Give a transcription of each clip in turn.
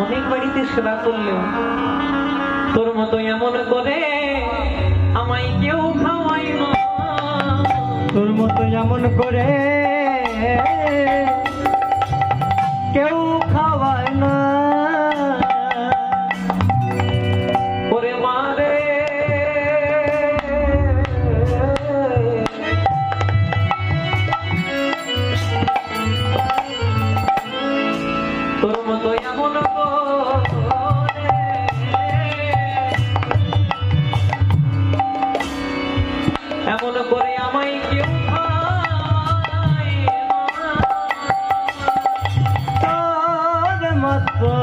অনেক বাড়িতে সেবা করলেও তোর মতো এমন করে আমায় কেউ খাওয়ায় না। তোর মতো এমন করে কেউ খাওয়ায় না। ওরে মারে তোর মতো এমন এমন করে আমায় কেউ খাওয়ায় না। তোর মতো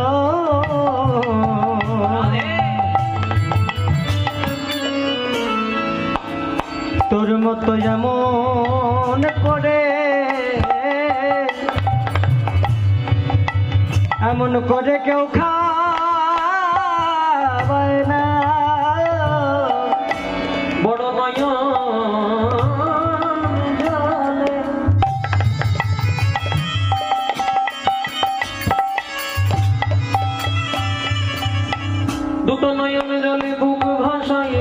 তোর মতো এমন করে এমন করে কেউ খাওয়ায় না। বড় নয়ন জলে দুটো নয়ন জলে বুক ভাসায়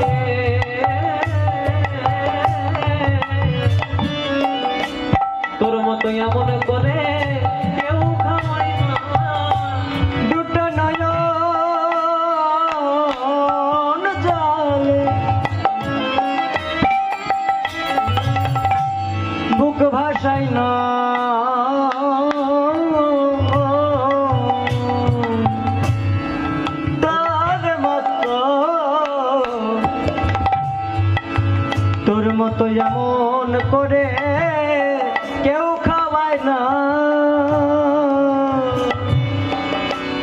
তোর মতো এমন করে কেউ খাওয়ায় না। দুটো নয়ন জলে বুক ভাসায় না। তোর মতো এমন করে কেউ খাওয়ায় না।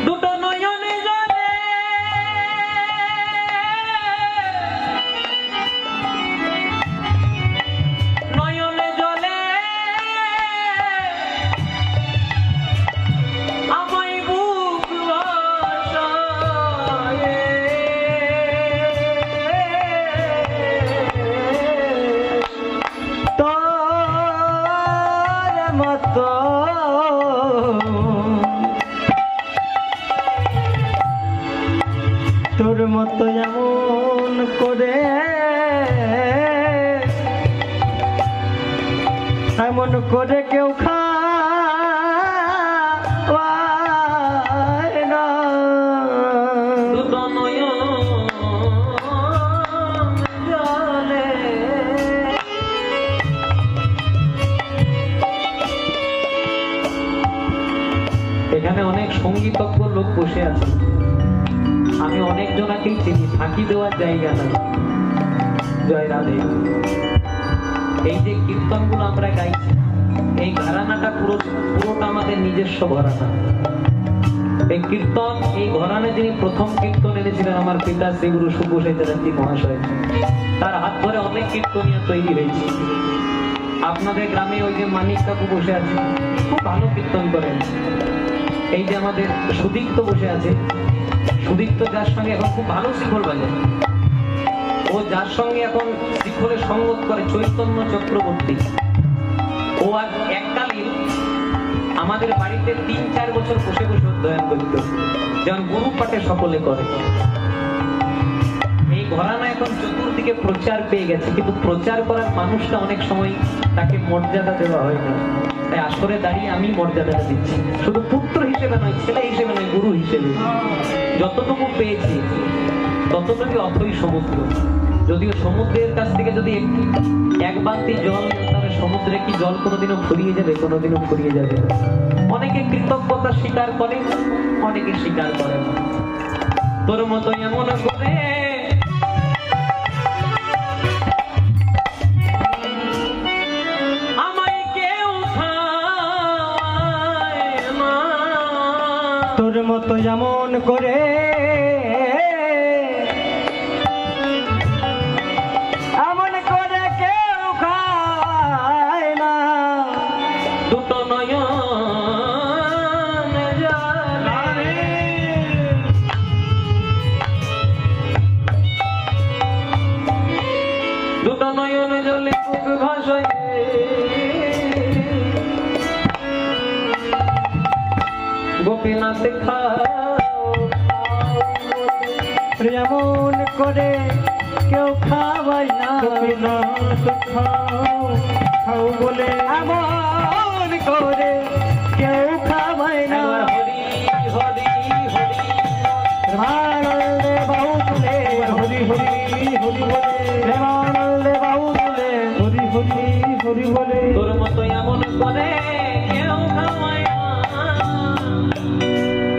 দুটো নয়নে জলে নয়নে জলে আমায় বুক ভাসায় তোর মতো তোর মতো এমন করে এমন করে কেউ খাওয়ায় না। দুটো নয়ন জলে এখানে অনেক সঙ্গীতজ্ঞ লোক বসে আছে। আমি অনেক জনাকেই চিনি, ফাঁকি দেওয়ার জায়গা না। জয় রাধে। এই যে কীর্তনগুলো আমরা গাইছি, এই ঘরানাটা পুরোটা আমাদের নিজস্ব ঘরানা। এই কীর্তন, এই ঘরানে যিনি প্রথম কীর্তন এনেছিলেন আমার পিতা শ্রী গুরু সুবোধ চ্যাটার্জি মহাশয়, তার হাত ধরে অনেক কীর্তনীয় তৈরি হয়েছে। আপনাদের গ্রামে ওই যে মানিক কাকু বসে আছে, খুব ভালো কীর্তন করেন। এই যে আমাদের সুদীপ্ত বসে আছে, সুদীপ্ত যার সঙ্গে এখন খুব ভালো শিখর বাজায়, ও যার সঙ্গে এখন শিখরে সঙ্গত করে চৈতন্য চক্রবর্তী, ও আর এককালীন আমাদের বাড়িতে ৩-৪ বছর বসে বসে অধ্যয়ন করত, যেমন গুরু পাঠে সকলে করে। এই ঘরানা এখন চতুর্দিকে প্রচার পেয়ে গেছে, কিন্তু প্রচার করার মানুষটা অনেক সময় তাকে মর্যাদা দেওয়া হয় না। তাই আসরে দাঁড়িয়ে আমি মর্যাদাটা দিচ্ছি, শুধু পুত্র হিসেবে নয়, ছেলে হিসেবে নয়, গুরু হিসেবে। যতটুকু পেয়েছি ততটুকু অথই সমুদ্র। যদিও সমুদ্রের কাছ থেকে যদি এক বালতি জল, তাহলে সমুদ্রে কি জল কোনোদিনও ফুরিয়ে যাবে? কোনোদিনও ফুরিয়ে যাবে। অনেকে কৃতজ্ঞতা স্বীকার করে, অনেকে স্বীকার করে না। তোর মতো এমন করে আমায় কেউ খাওয়ায় না। তোর মতো এমন করে এমন করে কেউ খায় না। দুটো নয়ন জলে দুটো নয়ন জলে বুক ভাসায় গোপীনাথ খাওয়ায় এমন করে কেউ খাওয়াই না গোপীনাথ খাও খাও বলে এমন করে